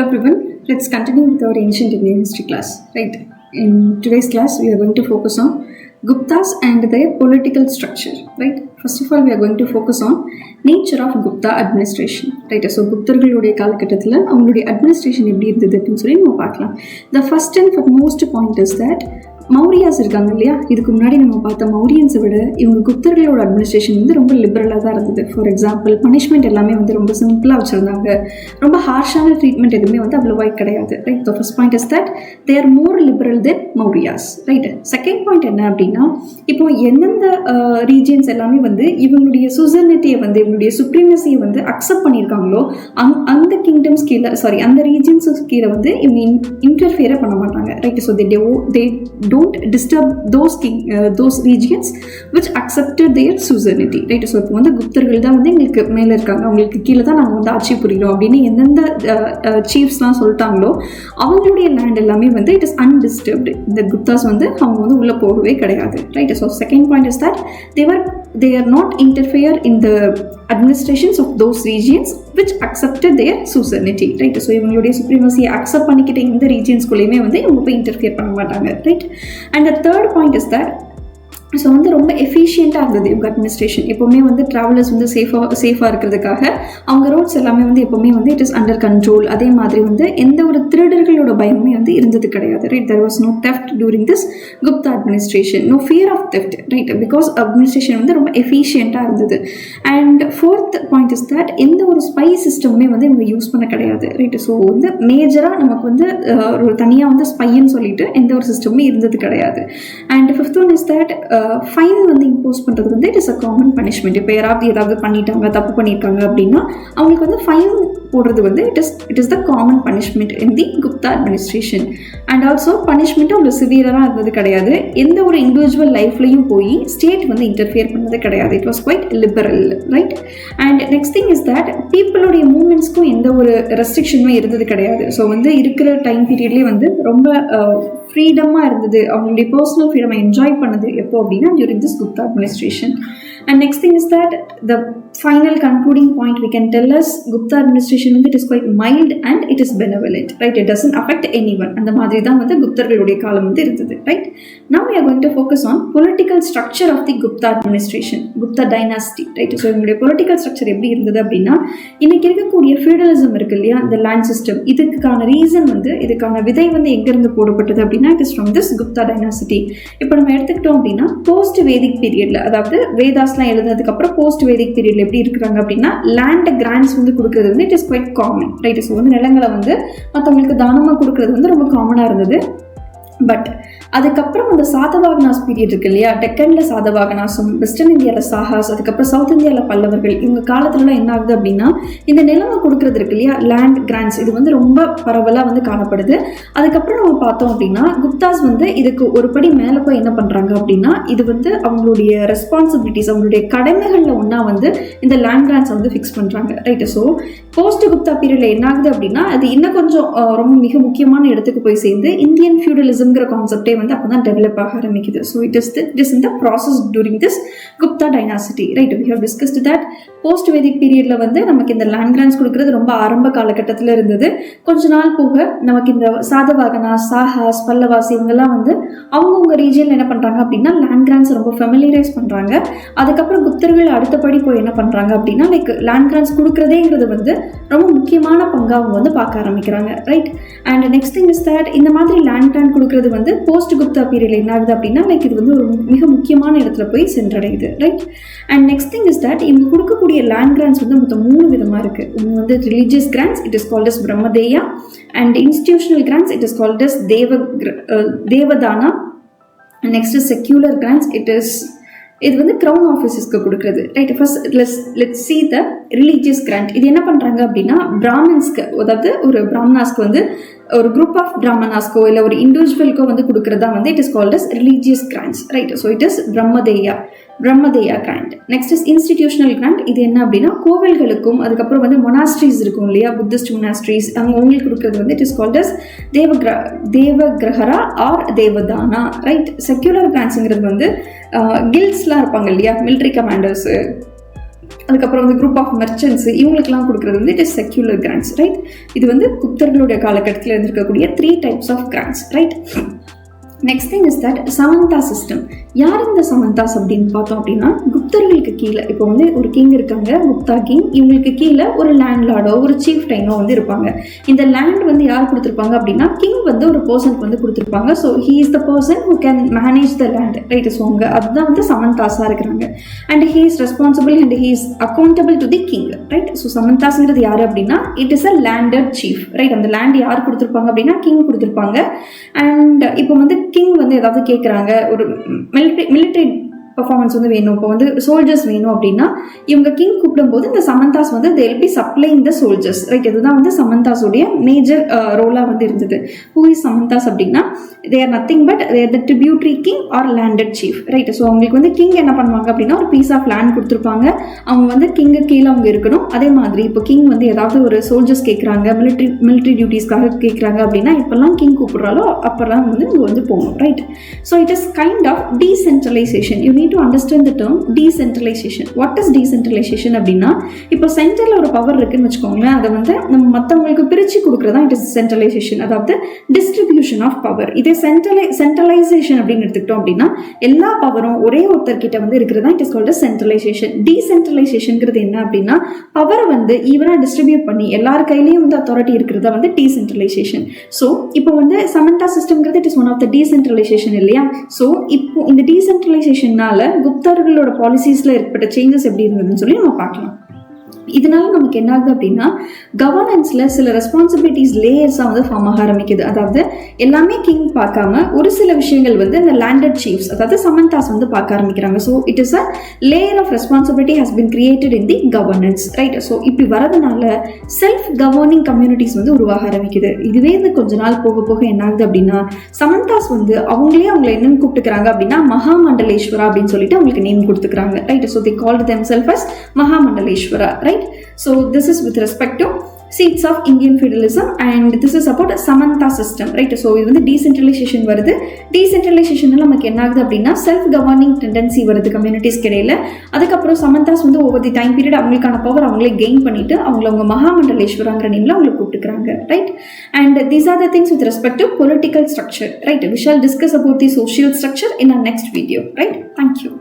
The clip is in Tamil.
Hello everyone, let's continue with our ancient Indian history class. Right, in today's class we are going to focus on Guptas and their political structure. Right, first of all we are going to focus on nature of Gupta administration. Right, so குப்தர்களுடைய காலகட்டத்தில் அவங்களுடைய அட்மினிஸ்ட்ரேஷன் எப்படி இருந்தது அப்படின்னு சொல்லி நம்ம பார்க்கலாம். The first and foremost point is that Mauryas இருக்காங்க இல்லையா, இதுக்கு முன்னாடி நம்ம பார்த்த மௌரியன்ஸை விட இவங்க குப்தர்களோட அட்மினிஸ்ட்ரேஷன் வந்து ரொம்ப லிபரலாக தான் இருந்தது. ஃபார் எக்ஸாம்பிள் பனிஷ்மெண்ட் எல்லாமே வந்து ரொம்ப சிம்பிளாக வச்சுருந்தாங்க. ரொம்ப ஹார்ஷான ட்ரீட்மெண்ட் எதுவுமே வந்து அவ்வளோவா கிடையாது. Right, the first point is that they are more liberal then Mauryas. Right, second point என்ன அப்படின்னா, இப்போ எந்தெந்த ரீஜியன்ஸ் எல்லாமே வந்து இவங்களுடைய சுசர்னிட்டியை வந்து இவங்களுடைய சுப்ரீமசியை வந்து அக்செப்ட் பண்ணியிருக்காங்களோ அந்த கிங்டம்ஸ் கீழே அந்த ரீஜியன்ஸ் கீழே வந்து இவங்க இன்டர்ஃபியரை பண்ண மாட்டாங்க. Right, so they don't disturb those regions which accepted their suzerainty. Right, so இப்போ வந்து குப்தர்கள் தான் வந்து எங்களுக்கு மேலே இருக்காங்க, அவங்களுக்கு கீழே தான் நாங்கள் வந்து ஆட்சி புரிகிறோம் அப்படின்னு எந்தெந்த சீஃப்ஸ்லாம் சொல்லிட்டாங்களோ அவங்களுடைய லேண்ட் எல்லாமே வந்து இட் இஸ் அன்டிஸ்டர்ப்டு. இந்த குப்தாஸ் வந்து அவங்க வந்து உள்ளே போகவே கிடையாது. Right, so second point is that they are not interfere in the administrations of those regions which accepted their suzerainty. Right, so இவங்களுடைய சுப்ரீமசியை அக்செப்ட் பண்ணிக்கிட்ட இந்த ரீஜியன்ஸ்குள்ளேயுமே வந்து இவங்க போய் இன்டர்ஃபியர் பண்ண மாட்டாங்க. Right, and the third point is that so வந்து ரொம்ப எஃபிஷியண்ட்டாக இருந்தது இவங்க அட்மினிஸ்ட்ரேஷன். எப்போவுமே வந்து ட்ராவலர்ஸ் வந்து சேஃபாக இருக்கிறதுக்காக அவங்க ரோட்ஸ் எல்லாமே வந்து எப்போவுமே வந்து இட் இஸ் அண்டர் கண்ட்ரோல். அதே மாதிரி வந்து எந்த ஒரு திருடர்களோட பயமே வந்து இருந்தது கிடையாது. Right, there was no theft during this Gupta administration, no fear of theft. Right, because administration வந்து ரொம்ப எஃபிஷியண்ட்டாக இருந்தது. And fourth point is that எந்த ஒரு ஸ்பை சிஸ்டமுமே வந்து இவங்க யூஸ் பண்ண கிடையாது. ரைட், ஸோ வந்து மேஜராக நமக்கு வந்து ஒரு தனியாக வந்து ஸ்பைன்னு சொல்லிட்டு எந்த ஒரு சிஸ்டமுமே இருந்தது கிடையாது. And fifth one is that fine வந்து இம்போஸ் பண்ணுறது வந்து it is a common punishment. இப்போ யாராவது ஏதாவது பண்ணிட்டாங்க, தப்பு பண்ணியிருக்காங்க அப்படின்னா அவங்களுக்கு வந்து ஃபைன் போடுறது வந்து it is the common punishment in the Gupta administration. And also பனிஷ்மெண்ட்டும் அவ்வளோ சிவியராக இருந்தது கிடையாது. எந்த ஒரு இண்டிவிஜுவல் லைஃப்லையும் போய் ஸ்டேட் வந்து இன்டர்ஃபியர் பண்ணது கிடையாது. It was quite liberal. Right, and next thing is that பீப்புளுடைய மூமெண்ட்ஸ்க்கும் எந்த ஒரு ரெஸ்ட்ரிக்ஷனுமே இருந்தது கிடையாது. ஸோ வந்து இருக்கிற டைம் பீரியட்லேயே வந்து ரொம்ப ஃப்ரீடமாக இருந்தது. அவங்களுடைய பர்சனல் ஃப்ரீடமை என்ஜாய் பண்ணது எப்போ அப்படின்னா during this Gupta administration. And next thing is that the final concluding point we can tell us Gupta administration வந்து it is quite mild and it is benevolent. Right, it doesn't affect anyone. அந்த மாதிரி தான் வந்து குப்தர்களுடைய காலம் வந்து இருந்தது. Right, now we are going to focus on political structure of the Gupta administration, Gupta dynasty. Right, so இவங்களுடைய political structure எப்படி இருந்தது அப்படின்னா, இன்னைக்கு இருக்கக்கூடிய feudalism இருக்கு இல்லையா, இந்த land system, இதுக்கான ரீசன் வந்து இதுக்கான விதை வந்து எங்கிருந்து போடப்பட்டது அப்படின்னா it is from this Gupta dynasty. இப்போ நம்ம எடுத்துக்கிட்டோம் அப்படின்னா போஸ்ட் வேதிக் பீரியட்ல, அதாவது வேதாஸ்லாம் எழுதுனதுக்கு அப்புறம் போஸ்ட் வேதிக் பீரியட்ல எப்படி இருக்கிறாங்க அப்படின்னா லேண்ட் கிராண்ட்ஸ் வந்து கொடுக்கறது வந்து it is quite common. Right, so வந்து நிலங்களை வந்து மற்றவங்களுக்கு தானமாக கொடுக்கறது வந்து ரொம்ப காமனாக இருந்தது. பட் அதுக்கப்புறம் அந்த சாதவாகனாஸ் பீரியட் இருக்கு இல்லையா, டெக்கன்ல சாதவாகனாசும், வெஸ்டர்ன் இந்தியாவில் சாஹாஸ், அதுக்கப்புறம் சவுத் இந்தியாவில் பல்லவர்கள், இவங்க காலத்துலலாம் என்ன ஆகுது அப்படின்னா இந்த நிலமை கொடுக்கறது இருக்கு இல்லையா, லேண்ட் கிராண்ட்ஸ், இது வந்து ரொம்ப பரவலாக வந்து காணப்படுது. அதுக்கப்புறம் நம்ம பார்த்தோம் அப்படின்னா குப்தாஸ் வந்து இதுக்கு ஒரு படி மேலே போய் என்ன பண்ணுறாங்க அப்படின்னா இது வந்து அவங்களுடைய ரெஸ்பான்சிபிலிட்டிஸ், அவங்களுடைய கடமைகளில் ஒன்றா வந்து இந்த லேண்ட் கிராண்ட்ஸை வந்து ஃபிக்ஸ் பண்ணுறாங்க. ரைட்டு, ஸோ போஸ்ட் குப்தா பீரியடில் என்ன ஆகுது அப்படின்னா அது இன்னும் கொஞ்சம் ரொம்ப மிக முக்கியமான இடத்துக்கு போய் சேர்ந்து இந்தியன் ஃபியூடலிசம்ங்கிற கான்செப்டே வந்து அப்போ தான் டெவலப் ஆக ஆரம்பிக்குது. So it is in the process during this Gupta dynasty. Right, we have discussed that post Vedic பீரியட்ல வந்து நமக்கு இந்த லேண்ட் கிராண்ட்ஸ் கொடுக்கறது ரொம்ப ஆரம்ப காலகட்டத்தில் இருந்தது. கொஞ்ச நாள் போக நமக்கு இந்த சாதவாகனா, சாஹாஸ், பல்லவாஸ் இவங்கெல்லாம் வந்து அவங்கவுங்க ரீஜியனில் என்ன பண்ணுறாங்க அப்படின்னா லேண்ட் கிராண்ட்ஸ் ரொம்ப ஃபெமிலியரைஸ் பண்ணுறாங்க. அதுக்கப்புறம் குப்தர்கள் அடுத்தபடி போய் என்ன பண்ணுறாங்க அப்படின்னா லைக் லேண்ட் கிராண்ட்ஸ் கொடுக்குறதேங்கிறது வந்து ரொம்ப முக்கியமான பங்காக அவங்க வந்து பார்க்க ஆரம்பிக்கிறாங்க. Right, and next thing is that இந்த மாதிரி லேண்ட் கிராண்ட் கொடுக்கறது வந்து போஸ்ட் குப்தா பீரியட்ல என்ன ஆகுது அப்படின்னா லைக் இது வந்து ஒரு மிக முக்கியமான இடத்துல போய் சென்றடையுது. Right, and next thing is that இவங்க கொடுக்கக்கூடிய லேண்ட் கிராண்ட்ஸ் வந்து மொத்தம் 3 விதமாக இருக்கு. ஒன்று வந்து religious grants, it is called as Brahmadeya, and institutional grants, it is called as Devadana, next secular grants, இது வந்து க்ரௌன் ஆஃபீஸஸ்க்கு கொடுக்குறது. Right, first let's see the religious grant. இது என்ன பண்ணுறாங்க அப்படின்னா பிராமின்ஸ்க்கு, அதாவது ஒரு பிராமணாஸ்க்கு வந்து ஒரு குரூப் ஆஃப் பிராமணாஸ்க்கோ இல்லை ஒரு இண்டிவிஜுவலுக்கோ வந்து கொடுக்குறதா வந்து it is called as religious grants. Right, so it is Brahmadeya grant. Next is institutional grant. இது என்ன அப்படின்னா கோவில்களுக்கும் அதுக்கப்புறம் வந்து மொனாஸ்ட்ரீஸ் இருக்கும் இல்லையா, புத்திஸ்ட் மொனாஸ்ட்ரீஸ், அவங்க உங்களுக்கு கொடுக்குறது வந்து it is called as Devagrahara or Devadana. Right, secular கிராண்ட்ஸுங்கிறது வந்து கில்ட்ஸ்லாம் இருப்பாங்க இல்லையா, மிலிட்ரி கமாண்டர்ஸு, அதுக்கப்புறம் வந்து குரூப் ஆஃப் மெர்ச்சன்ட்ஸ் இவங்களுக்குலாம் கொடுக்குறது வந்து it is secular grants, right. இது வந்து குப்தர்களுடைய காலகட்டத்தில் இருந்திருக்கக்கூடிய 3 types of grants, right. Next thing is that samanta system. யார் இந்த சமந்தாஸ் அப்படின்னு பார்த்தோம் அப்படின்னா, குப்தர்களுக்கு கீழே இப்போ வந்து ஒரு கிங் இருக்காங்க, குப்தா கிங். இவங்களுக்கு கீழே ஒரு லேண்ட்லார்டோ ஒரு சீஃப் டைனோ வந்து இருப்பாங்க. இந்த லேண்ட் வந்து யார் கொடுத்துருப்பாங்க அப்படின்னா, கிங் வந்து ஒரு பர்சனுக்கு வந்து கொடுத்துருப்பாங்க. So he is the person who can manage the land, right. So அவங்க அதுதான் வந்து சமந்தாஸாக இருக்கிறாங்க. And he is responsible and he is accountable to the king, right. So சமந்தாஸ்ங்கிறது யார் அப்படின்னா, it is a landed chief, right. அந்த லேண்ட் யார் கொடுத்துருப்பாங்க அப்படின்னா, கிங் கொடுத்துருப்பாங்க. அண்ட் இப்போ வந்து கிங் வந்து ஏதாவது கேட்குறாங்க, ஒரு மிலிட்ரி பர்ஃபார்மன்ஸ் வந்து வேணும், இப்போ வந்து சோல்ஜர்ஸ் வேணும் அப்படின்னா இவங்க கிங் கூப்பிடும்போது இந்த சமந்தாஸ் வந்து they will be supplying the soldiers, right. இதுதான் வந்து சமந்தாஸோடைய மேஜர் ரோலாக வந்து இருந்தது. ஹூ இஸ் சமந்தாஸ் அப்படின்னா, they are nothing but they are the tributary king or landed chief, right. So அவங்களுக்கு வந்து கிங் என்ன பண்ணுவாங்க அப்படின்னா, ஒரு பீஸ் ஆஃப் லேண்ட் கொடுத்துருப்பாங்க. அவங்க வந்து கிங்கு கீழே அவங்க இருக்கணும். அதே மாதிரி இப்போ கிங் வந்து ஏதாவது ஒரு சோல்ஜர்ஸ் கேட்குறாங்க, மிலிட்ரி டியூட்டிஸ்க்காக கேட்குறாங்க அப்படின்னா, இப்போல்லாம் கிங் கூப்பிட்றாலோ அப்போல்லாம் வந்து இங்கே வந்து போகணும், right. So it is kind of decentralisation. You need to understand the term decentralisation. What is decentralisation அப்படின்னா, இப்போ சென்டரில் ஒரு பவர் இருக்குன்னு வச்சுக்கோங்களேன், அதை வந்து நம்ம மற்றவங்களுக்கு பிரித்து கொடுக்குறதா இட் இஸ் சென்ட்ரலைசேஷன், அதாவது டிஸ்ட்ரிபியூஷன் ஆஃப் பவர். இதே சென்ட்ரலைசேஷன் அப்படின்னு எடுத்துக்கிட்டோம் அப்படின்னா, எல்லா பவரும் ஒரே ஒருத்தர்கிட்ட வந்து இருக்கிறதா இட் இஸ் கால்ட் சென்ட்ரலைசேஷன். டீசென்ட்ரலைசேஷன்ங்கிறது என்ன அப்படின்னா, பவரை வந்து ஈவனாக டிஸ்ட்ரிபியூட் பண்ணி எல்லார் கையிலையும் வந்து அத்தாரிட்டி இருக்கிறதா வந்து டீசென்ட்ரலைசேஷன். ஸோ இப்போ வந்து சமந்தா சிஸ்டம்ங்கிறது it is one of the decentralisation இல்லையா. ஸோ இப்போ இந்த டீசென்ட்ரலைசேஷனால குப்தர்களோட பாலிசிஸ்ல ஏற்பட்ட சேஞ்சஸ் எப்படி இருந்ததுன்னு சொல்லி நம்ம பார்க்கலாம். இதனால நமக்கு என்ன ஆகுது அப்படின்னா, கவர்னன்ஸ்ல சில ரெஸ்பான்சிபிலிட்டிஸ் லேயர்ஸாக வந்து ஃபார்ம் ஆக ஆரம்பிக்குது. அதாவது எல்லாமே கிங் பார்க்காம ஒரு சில விஷயங்கள் வந்து இந்த லேண்டட் சீஃப்ஸ், அதாவது சமந்தாஸ் வந்து பார்க்க ஆரம்பிக்கிறாங்க. So it is a layer of responsibility has been created in the governance, right. So இப்படி வரதுனால செல்ஃப் கவர்னிங் கம்யூனிட்டிஸ் வந்து உருவாக ஆரம்பிக்குது. இதுவே வந்து கொஞ்ச நாள் போக போக என்ன ஆகுது அப்படின்னா, சமந்தாஸ் வந்து அவங்களே அவங்களை என்னன்னு கூப்பிட்டுக்கிறாங்க அப்படின்னா, மகாமண்டலேஸ்வரா அப்படின்னு சொல்லிட்டு அவங்களுக்கு நேம் கொடுத்துக்கிறாங்க, right. So they called themselves as Mahamandaleshwara, right. So this is with respect to seats of Indian feudalism and this is about Samantha system, right. So இது வந்து decentralization வருது. decentralizationல நமக்கு என்ன ஆகுது அப்படின்னா, செல்ஃப் கவர்னிங் டெண்டன்சி வருது கம்யூனிட்டிஸ் கிடையில. அதுக்கப்புறம் சமந்தாஸ் வந்து ஓவர் தி டைம் பீரியட் அவங்களுக்கான பவர் அவங்களே கெயின் பண்ணிட்டு அவங்க மகாமண்டலேஸ்வராங்கிற நேம்ல அவங்களை கூப்பிட்டுக்கிறாங்க, right. And these are the things with respect to political structure, right. We shall discuss about the social structure in our next video, right. Thank you.